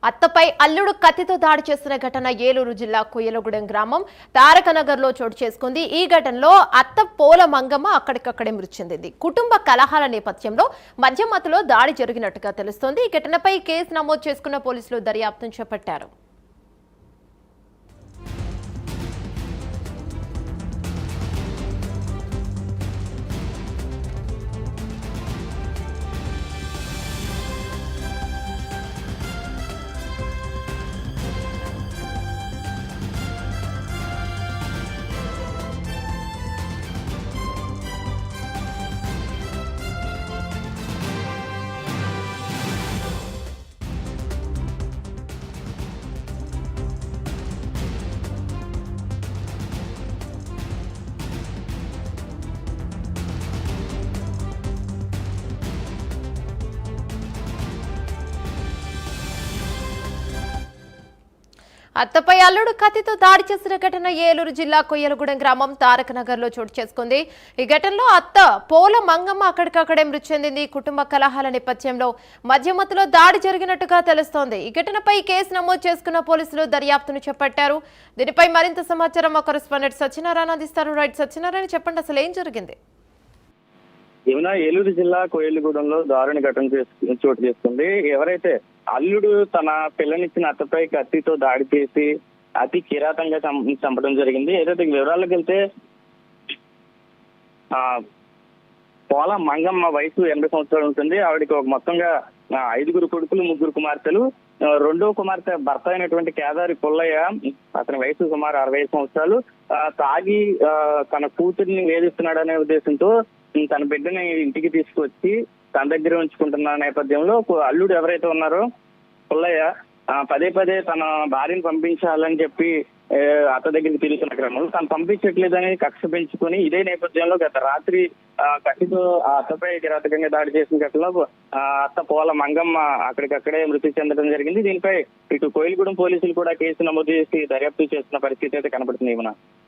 అత్తపై అల్లుడు కత్తితో దాడి చేసిన ఘటన ఏలూరు జిల్లా కొయ్యలగూడెం గ్రామం తారకనగర్లో చోటు చేసుకుంది. ఈ ఘటనలో అత్త పోల మంగమ్మ అక్కడికక్కడే మృతి చెందింది. కుటుంబ కలహాల నేపథ్యంలో మధ్యమతిలో దాడి జరిగినట్టుగా తెలుస్తోంది. ఈ ఘటనపై కేసు నమోదు చేసుకున్న పోలీసులు దర్యాప్తును చేపట్టారు. అత్తపై అల్లుడు కత్తితో దాడి చేసిన ఘటన ఏలూరు జిల్లా కొయ్యలగూడెం గ్రామం తారకనగర్లో చోటు చేసుకుంది. ఈ ఘటనలో అత్త పోల మంగమ్మ అక్కడికక్కడే మృతి చెందింది. కుటుంబ కలహాల నేపథ్యంలో మధ్యమతిలో దాడి జరిగినట్టుగా తెలుస్తోంది. ఈ ఘటనపై కేసు నమోదు చేసుకున్న పోలీసులు దర్యాప్తును చేపట్టారు. దీనిపై మరింత సమాచారం మా కరెస్పాండెంట్ సత్యనారాయణ అందిస్తారు. రైట్ సత్యనారాయణ, చెప్పండి, అసలు ఏం జరిగింది? ఏలూరు జిల్లా కోయిలగూడెంలో దారుణ ఘటన చోటు చేసుకుంది. ఎవరైతే అల్లుడు తన పిల్లనిచ్చిన అత్తపై కత్తితో దాడి చేసి అతి కిరాతంగా చంపడం జరిగింది. ఏదైతే వివరాలకు వెళ్తే పోల మంగమ్మ వయసు 80 సంవత్సరాలు ఉంటుంది. ఆవిడకి ఒక మొత్తంగా 5 కొడుకులు 3 కుమార్తెలు. రెండో కుమార్తె భర్త అయినటువంటి కేదారి పుల్లయ్య, అతని వయసు సుమారు 65 సంవత్సరాలు. తాగి తన కూతుర్ని వేధిస్తున్నాడనే ఉద్దేశంతో తన బిడ్డని ఇంటికి తీసుకొచ్చి తన దగ్గర ఉంచుకుంటున్న నేపథ్యంలో అల్లుడు ఎవరైతే ఉన్నారో పుల్లయ్య పదే తన భార్యను పంపించాలని చెప్పి అత్త దగ్గరికి తిరుగుతున్న క్రమంలో తను పంపించట్లేదని కక్ష పెంచుకొని ఇదే నేపథ్యంలో గత రాత్రి కత్తితో ఆ అత్తపై కిరాతకంగా దాడి చేసిన ఘటనలో అత్త పోల మంగమ్మ అక్కడికక్కడే మృతి చెందడం జరిగింది. దీనిపై ఇటు కోయిలగూడెం పోలీసులు కూడా కేసు నమోదు చేసి దర్యాప్తు చేస్తున్న పరిస్థితి అయితే కనబడుతుంది.